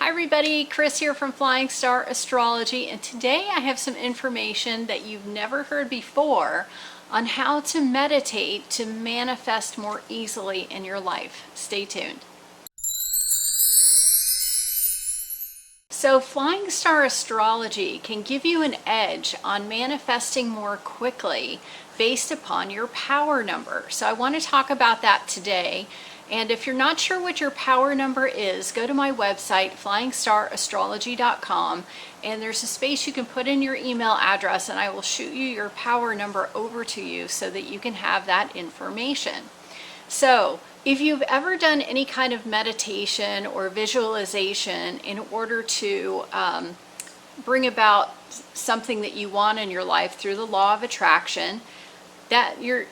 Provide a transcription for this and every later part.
Hi everybody, Chris here from Flying Star Astrology, and today I have some information that you've never heard before on how to meditate to manifest more easily in your life. Stay tuned. So Flying Star Astrology can give you an edge on manifesting more quickly based upon your power number. So I want to talk about that today. And if you're not sure what your power number is, go to my website, flyingstarastrology.com, and there's a space you can put in your email address, and I will shoot you your power number over to you so that you can have that information. So if you've ever done any kind of meditation or visualization in order to bring about something that you want in your life through the law of attraction, that you're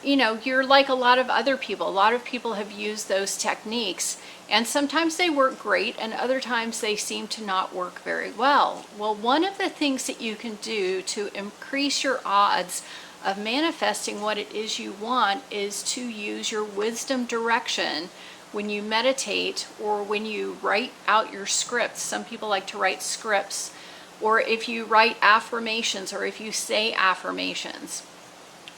like a lot of other people. A lot of people have used those techniques, and sometimes they work great and other times they seem to not work very well. Well, one of the things that you can do to increase your odds of manifesting what it is you want is to use your wisdom direction when you meditate or when you write out your scripts. Some people like to write scripts, or if you write affirmations, or if you say affirmations,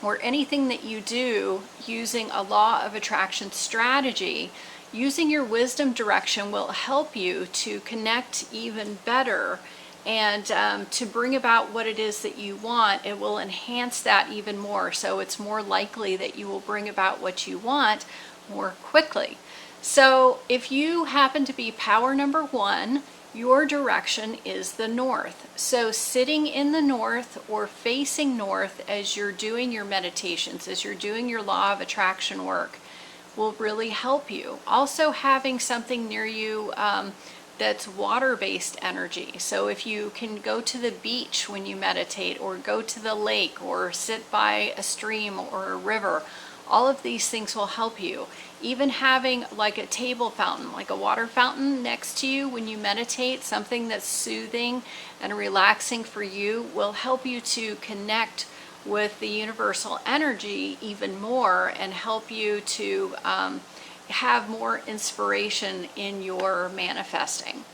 or anything that you do using a law of attraction strategy. Using your wisdom direction will help you to connect even better and to bring about what it is that you want. It will enhance that even more, so it's more likely that you will bring about what you want more quickly. So if you happen to be power number 1, your direction is the north. So sitting in the north or facing north as you're doing your meditations, as you're doing your law of attraction work, will really help you. Also, having something near you that's water-based energy. So if you can go to the beach when you meditate, or go to the lake, or sit by a stream or a river, all of these things will help you. Even having like a table fountain, like a water fountain next to you when you meditate, something that's soothing and relaxing for you, will help you to connect with the universal energy even more and help you to have more inspiration in your manifesting.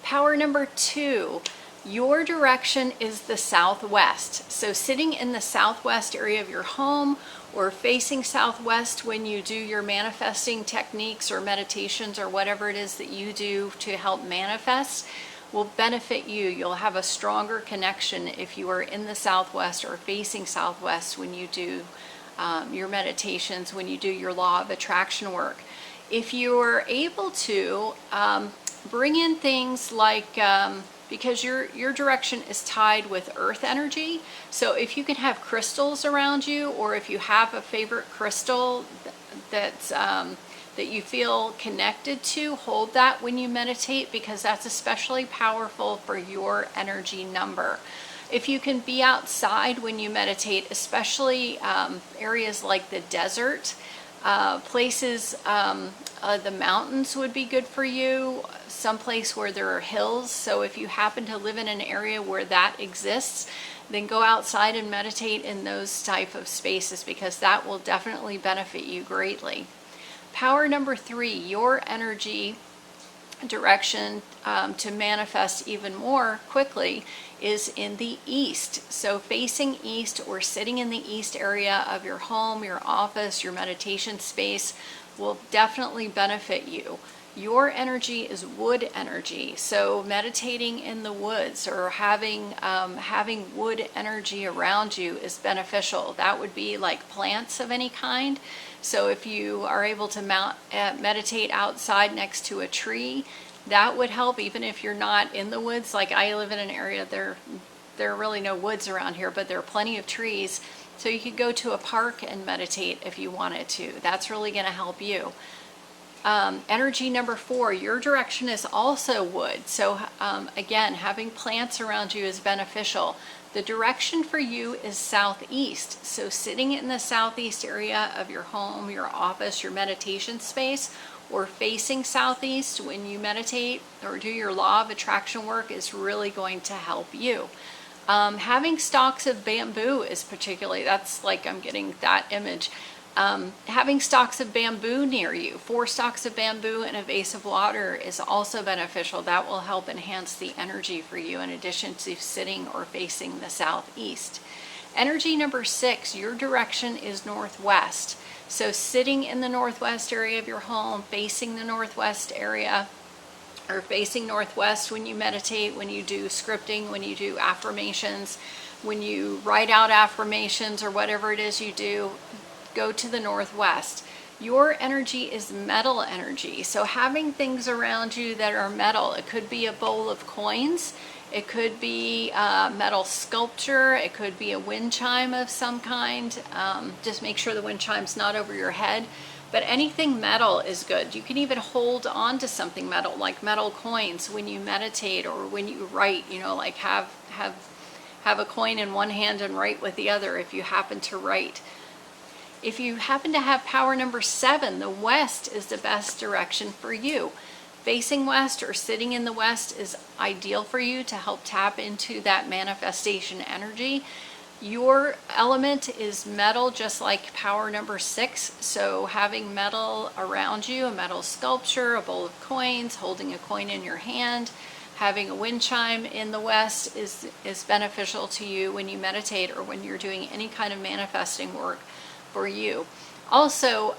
Power number 2, your direction is the southwest. So sitting in the southwest area of your home, or facing southwest when you do your manifesting techniques or meditations or whatever it is that you do to help manifest, will benefit you. You'll have a stronger connection if you are in the southwest or facing southwest when you do your meditations, when you do your law of attraction work. If you're able to bring in things like because your direction is tied with earth energy, so if you can have crystals around you, or if you have a favorite crystal that's that you feel connected to, hold that when you meditate, because that's especially powerful for your energy number. If you can be outside when you meditate, especially areas like the desert, places, the mountains would be good for you, someplace where there are hills. So if you happen to live in an area where that exists, then go outside and meditate in those type of spaces, because that will definitely benefit you greatly. Power number 3, your energy direction to manifest even more quickly is in the east. So facing east or sitting in the east area of your home, your office, your meditation space will definitely benefit you. Your energy is wood energy, so meditating in the woods or having wood energy around you is beneficial. That would be like plants of any kind. So if you are able to meditate outside next to a tree, that would help. Even if you're not in the woods, like I live in an area, there are really no woods around here, but there are plenty of trees. So you could go to a park and meditate if you wanted to. That's really going to help you. Energy number 4, your direction is also wood. So again, having plants around you is beneficial. The direction for you is southeast. So sitting in the southeast area of your home, your office, your meditation space, or facing southeast when you meditate or do your law of attraction work is really going to help you. Having stalks of bamboo is particularly, that's like, I'm getting that image. Having stalks of bamboo near you, 4 stalks of bamboo in a vase of water is also beneficial. That will help enhance the energy for you in addition to sitting or facing the southeast. Energy number 6, your direction is northwest. So sitting in the northwest area of your home, facing the northwest area, or facing northwest when you meditate, when you do scripting, when you do affirmations, when you write out affirmations or whatever it is you do, go to the northwest. Your energy is metal energy. So having things around you that are metal, it could be a bowl of coins, it could be metal sculpture, it could be a wind chime of some kind. Just make sure the wind chime's not over your head. But anything metal is good. You can even hold on to something metal, like metal coins when you meditate or when you write, you know, like have a coin in one hand and write with the other if you happen to write. If you happen to have power number 7, the west is the best direction for you. Facing west or sitting in the west is ideal for you to help tap into that manifestation energy. Your element is metal, just like power number 6. So having metal around you, a metal sculpture, a bowl of coins, holding a coin in your hand, having a wind chime in the west is beneficial to you when you meditate or when you're doing any kind of manifesting work for you. Also,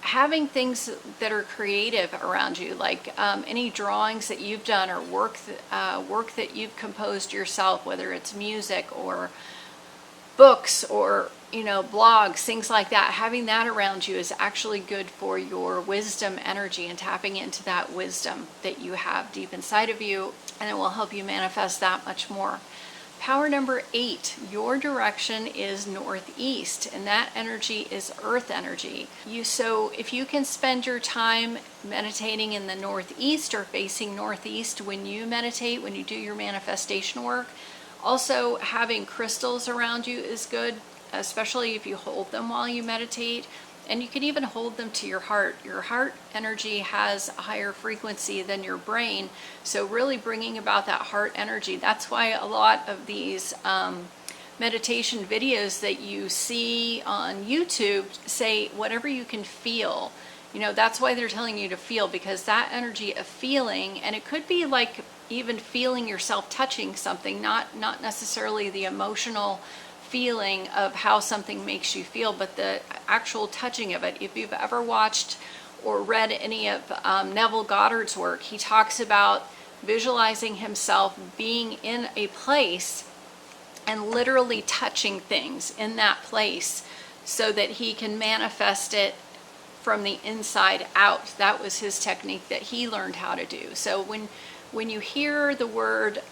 having things that are creative around you, like any drawings that you've done or work that you've composed yourself, whether it's music or books or, you know, blogs, things like that. Having that around you is actually good for your wisdom energy and tapping into that wisdom that you have deep inside of you, and it will help you manifest that much more. Power number 8, your direction is northeast, and that energy is earth energy. So if you can spend your time meditating in the northeast or facing northeast when you meditate, when you do your manifestation work, also having crystals around you is good, especially if you hold them while you meditate. And you can even hold them to your heart. Your heart energy has a higher frequency than your brain. So really bringing about that heart energy. That's why a lot of these meditation videos that you see on YouTube say whatever you can feel. You know, that's why they're telling you to feel, because that energy of feeling, and it could be like even feeling yourself touching something, not necessarily the emotional feeling of how something makes you feel, but the actual touching of it. If you've ever watched or read any of Neville Goddard's work, he talks about visualizing himself being in a place and literally touching things in that place so that he can manifest it from the inside out. That was his technique that he learned how to do. So when you hear the word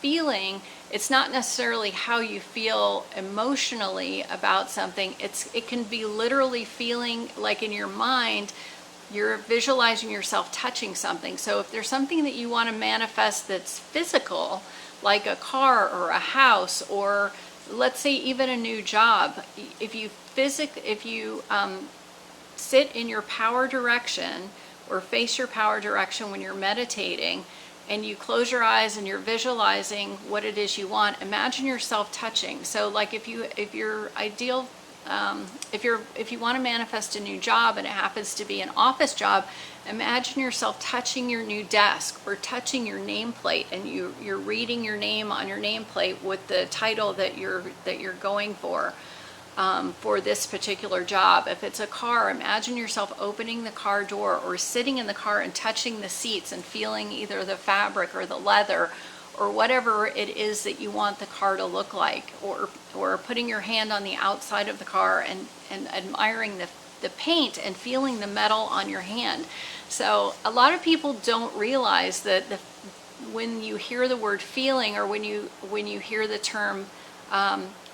feeling, it's not necessarily how you feel emotionally about something. It can be literally feeling like in your mind, you're visualizing yourself touching something. So if there's something that you want to manifest that's physical, like a car or a house, or let's say even a new job, if you sit in your power direction or face your power direction when you're meditating, and you close your eyes and you're visualizing what it is you want, imagine yourself touching. So like if you want to manifest a new job and it happens to be an office job, imagine yourself touching your new desk or touching your nameplate, and you're reading your name on your nameplate with the title that you're going for this particular job. If it's a car, imagine yourself opening the car door or sitting in the car and touching the seats and feeling either the fabric or the leather or whatever it is that you want the car to look like, or putting your hand on the outside of the car and admiring the paint and feeling the metal on your hand. So a lot of people don't realize that when you hear the word feeling, or when you hear the term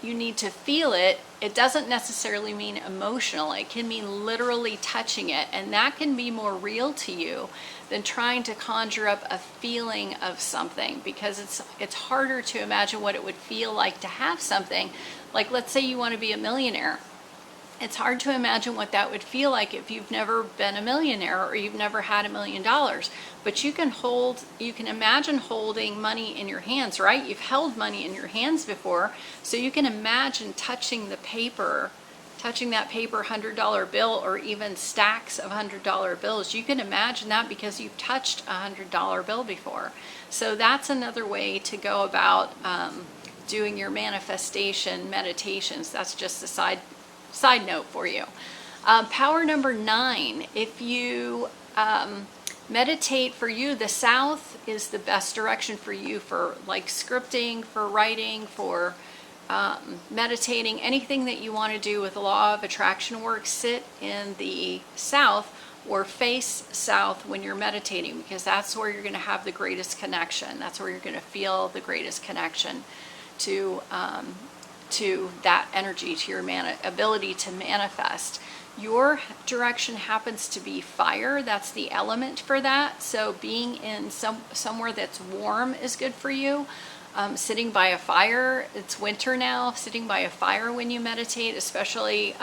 you need to feel it, it doesn't necessarily mean emotional. It can mean literally touching it, and that can be more real to you than trying to conjure up a feeling of something, because it's harder to imagine what it would feel like to have something. Like, let's say you want to be a millionaire. It's hard to imagine what that would feel like if you've never been a millionaire or you've never had $1 million. But you can imagine holding money in your hands, right? You've held money in your hands before, so you can imagine touching the paper, touching that paper $100 bill or even stacks of $100 bills. You can imagine that because you've touched a $100 bill before. So that's another way to go about doing your manifestation meditations. That's just a side note for you. Power number 9, if you meditate, for you, the south is the best direction for you for like scripting, for writing, for meditating, anything that you want to do with law of attraction work. Sit in the south or face south when you're meditating, because that's where you're going to have the greatest connection. That's where you're going to feel the greatest connection to that energy, to your ability to manifest. Your direction happens to be fire. That's the element for that. So being in somewhere that's warm is good for you. Sitting by a fire, it's winter now, sitting by a fire when you meditate, especially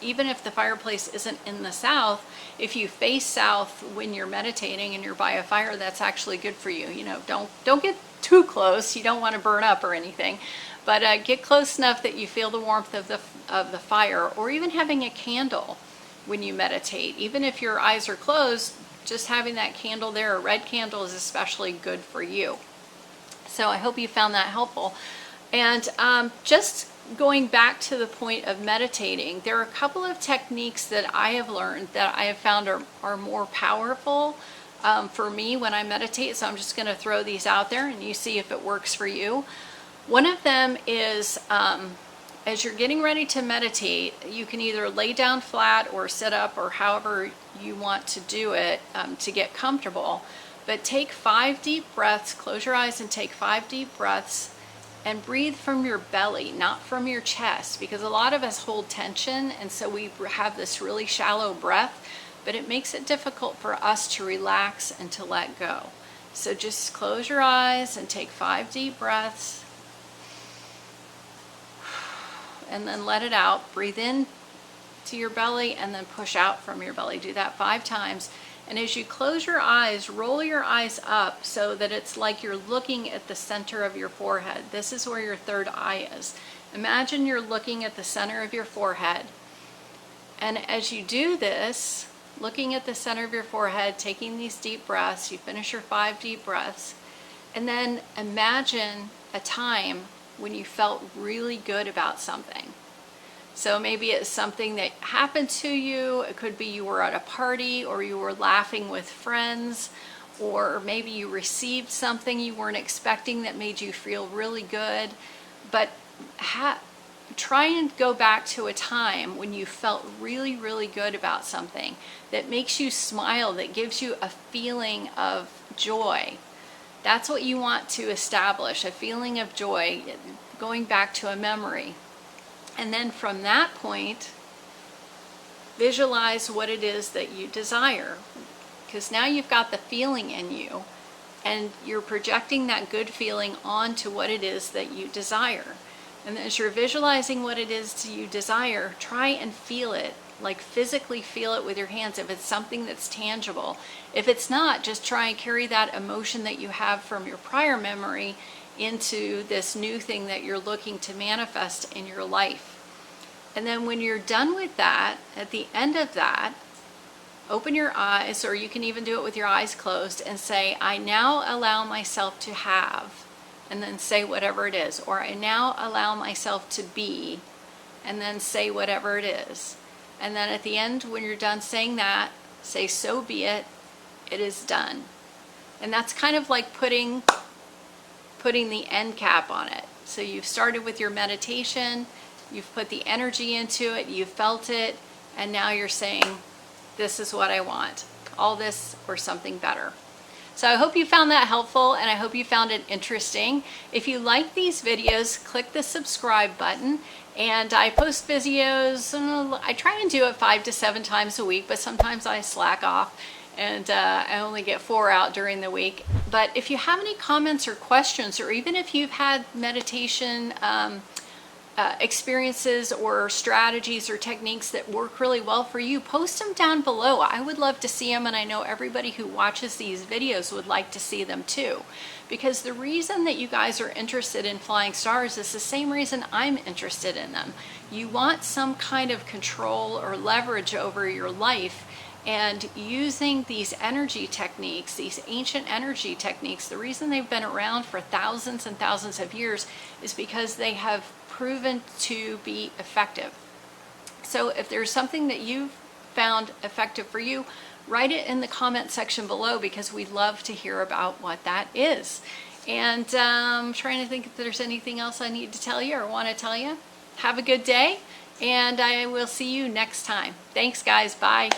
even if the fireplace isn't in the south, if you face south when you're meditating and you're by a fire, that's actually good for you. You know, don't get too close. You don't want to burn up or anything, but get close enough that you feel the warmth of the fire, or even having a candle when you meditate. Even if your eyes are closed, just having that candle there, a red candle, is especially good for you. So I hope you found that helpful. And just going back to the point of meditating, there are a couple of techniques that I have learned that I have found are more powerful for me when I meditate. So I'm just going to throw these out there and you see if it works for you. One of them is as you're getting ready to meditate, you can either lay down flat or sit up, or however you want to do it to get comfortable. But take 5 deep breaths, close your eyes and take 5 deep breaths, and breathe from your belly, not from your chest, because a lot of us hold tension and so we have this really shallow breath, but it makes it difficult for us to relax and to let go. So just close your eyes and take 5 deep breaths, and then let it out. Breathe in to your belly and then push out from your belly. Do that 5 times. And as you close your eyes, roll your eyes up so that it's like you're looking at the center of your forehead. This is where your third eye is. Imagine you're looking at the center of your forehead. And as you do this, looking at the center of your forehead, taking these deep breaths, you finish your 5 deep breaths, and then imagine a time when you felt really good about something. So maybe it's something that happened to you. It could be you were at a party, or you were laughing with friends, or maybe you received something you weren't expecting that made you feel really good. But try and go back to a time when you felt really, really good about something that makes you smile, that gives you a feeling of joy. That's what you want to establish, a feeling of joy, going back to a memory. And then from that point, visualize what it is that you desire. Because now you've got the feeling in you, and you're projecting that good feeling onto what it is that you desire. And as you're visualizing what it is you desire, try and feel it, like physically feel it with your hands if it's something that's tangible. If it's not, just try and carry that emotion that you have from your prior memory into this new thing that you're looking to manifest in your life. And then when you're done with that, at the end of that, open your eyes, or you can even do it with your eyes closed, and say, I now allow myself to have, and then say whatever it is. Or I now allow myself to be, and then say whatever it is. And then at the end, when you're done saying that, say, so be it, it is done. And that's kind of like putting the end cap on it. So you've started with your meditation, you've put the energy into it, you've felt it, and now you're saying, this is what I want. All this or something better. So I hope you found that helpful, and I hope you found it interesting. If you like these videos, click the subscribe button. And I post videos, I try and do it 5 to 7 times a week, but sometimes I slack off and I only get 4 out during the week. But if you have any comments or questions, or even if you've had meditation experiences or strategies or techniques that work really well for you, post them down below. I would love to see them, and I know everybody who watches these videos would like to see them too. Because the reason that you guys are interested in flying stars is the same reason I'm interested in them. You want some kind of control or leverage over your life, and using these energy techniques, these ancient energy techniques, the reason they've been around for thousands and thousands of years is because they have proven to be effective. So if there's something that you've found effective for you, write it in the comment section below, because we'd love to hear about what that is. And I'm trying to think if there's anything else I need to tell you or want to tell you. Have a good day, and I will see you next time. Thanks, guys. Bye.